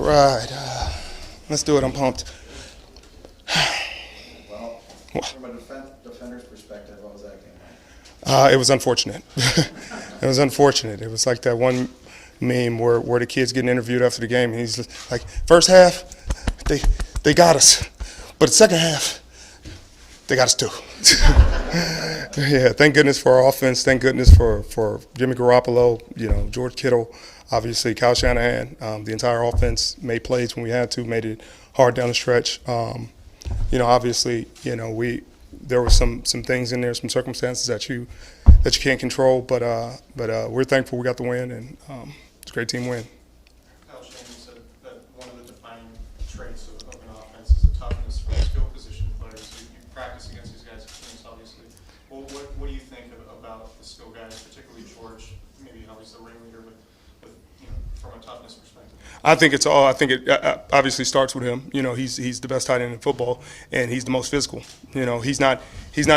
right. Let's do it. I'm pumped. Well, from a defender's perspective, what was that game like? It was unfortunate. It was unfortunate. It was like that one meme where the kid's getting interviewed after the game, and he's like, first half, they got us. But the second half, they got us too. Yeah, thank goodness for our offense. Thank goodness for Jimmy Garoppolo, George Kittle, obviously Kyle Shanahan. The entire offense made plays when we had to, made it hard down the stretch. Obviously, there were some things in there, some circumstances that you can't control, but we're thankful we got the win, and it's a great team win. Kyle Sherman said that one of the defining traits of an offense is the toughness for skill position players. So you practice against these guys' teams, obviously. Well, what do you think about the skill guys, particularly George? Maybe obviously the ringleader, but from a toughness perspective. I think it obviously starts with him. He's the best tight end in football, and he's the most physical. He's not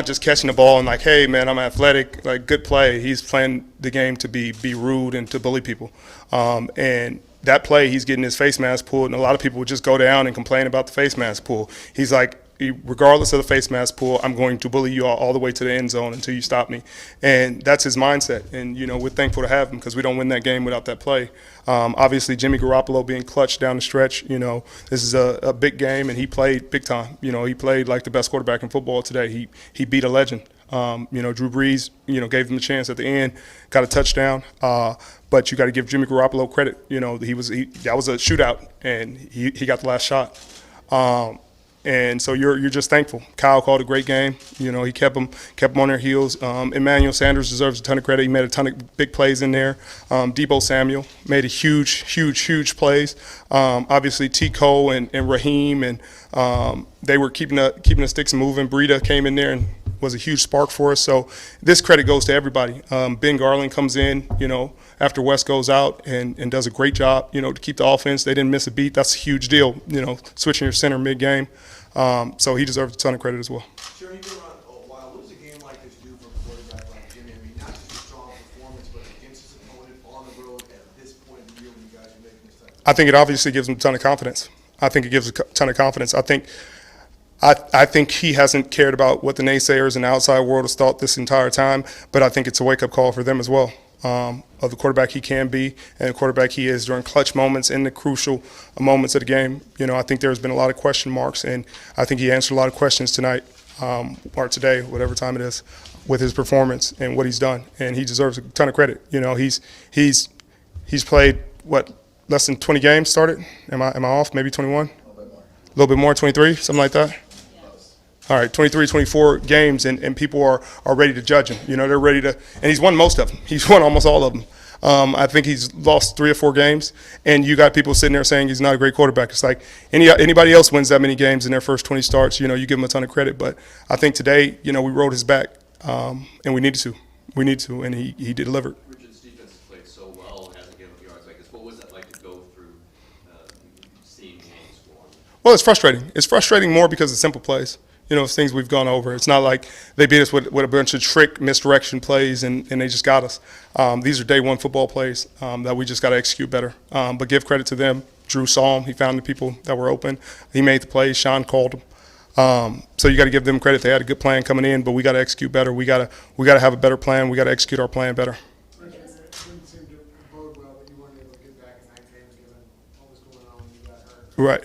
just catching the ball and like, hey man, I'm athletic, like good play. He's playing the game to be rude and to bully people. And that play, he's getting his face mask pulled, and a lot of people would just go down and complain about the face mask pull. He's like, regardless of the face mask pull, I'm going to bully you all the way to the end zone until you stop me. And that's his mindset. And, we're thankful to have him because we don't win that game without that play. Obviously, Jimmy Garoppolo being clutch down the stretch, this is a big game, and he played big time. He played like the best quarterback in football today. He beat a legend. Drew Brees, gave him a chance at the end, got a touchdown. But you got to give Jimmy Garoppolo credit. That was a shootout, and he got the last shot. And so you're just thankful. Kyle called a great game. He kept them on their heels. Emmanuel Sanders deserves a ton of credit. He made a ton of big plays in there. Deebo Samuel made a huge plays. Obviously T. Cole and Raheem, and they were keeping the sticks moving. Breida came in there and was a huge spark for us. So this credit goes to everybody. Ben Garland comes in, after West goes out and does a great job, to keep the offense. They didn't miss a beat. That's a huge deal, switching your center mid-game. So he deserves a ton of credit as well. Sure, you've been around a while. What does a game like this do for a quarterback like Jimmy? I mean, not just a strong performance, but against his opponent on the road at this point in the year when you guys are making this type of I think it obviously gives him a ton of confidence. I think it gives a ton of confidence. I think he hasn't cared about what the naysayers and the outside world has thought this entire time, but I think it's a wake-up call for them as well. Of the quarterback he can be and the quarterback he is during clutch moments in the crucial moments of the game. I think there's been a lot of question marks, and I think he answered a lot of questions tonight or today, whatever time it is, with his performance and what he's done, and he deserves a ton of credit. He's played less than 20 games started. Am I off? Maybe 21? A little bit more, 23, something like that. All right, 23, 24 games, and people are ready to judge him. They're ready to – and he's won most of them. He's won almost all of them. I think he's lost 3 or 4 games, and you got people sitting there saying he's not a great quarterback. It's like anybody else wins that many games in their first 20 starts, you give him a ton of credit. But I think today, we rode his back, and we needed to. We need to, and he delivered. Richard's defense played so well, hasn't given up yards like this. What was that like to go through seeing games score? Well, it's frustrating. It's frustrating more because of simple plays. It's things we've gone over. It's not like they beat us with a bunch of trick misdirection plays and they just got us. These are day one football plays that we just got to execute better. But give credit to them. Drew saw them. He found the people that were open. He made the plays. Sean called them. So you got to give them credit. They had a good plan coming in, but we got to execute better. We got to have a better plan. We got to execute our plan better. It didn't seem to bode well that you weren't able to get back in 9 games given what was going on when you got hurt. Right.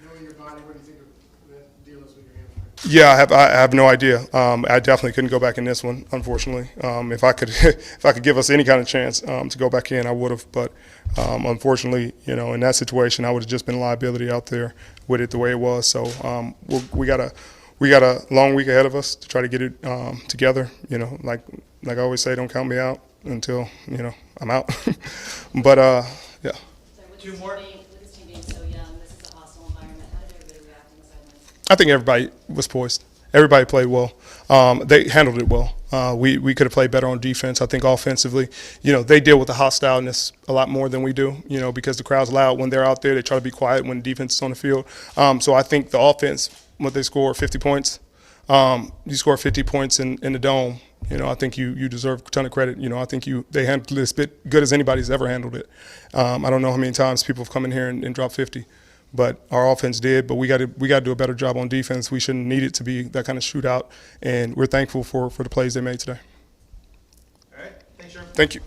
Knowing your body, what do you think of that deal is with your hamstring? Yeah, I have no idea. I definitely couldn't go back in this one, unfortunately. If I could give us any kind of chance to go back in, I would have. But unfortunately, in that situation, I would have just been a liability out there with it the way it was. So we got a long week ahead of us to try to get it together. Like I always say, don't count me out until I'm out. But yeah. So with this team being so young, this is a hostile environment. How did everybody react on the sidelines? I think everybody was poised. Everybody played well. They handled it well. We could have played better on defense. I think offensively, they deal with the hostileness a lot more than we do, because the crowd's loud when they're out there. They try to be quiet when the defense is on the field. So I think the offense, what they score, 50 points. You score 50 points in the dome, You know, I think you deserve a ton of credit. You know, I think they handled this bit good as anybody's ever handled it. I don't know how many times people have come in here and dropped 50, but our offense did. But we got to do a better job on defense. We shouldn't need it to be that kind of shootout, and we're thankful for the plays they made today. All right, thanks, Sherman. Thank you.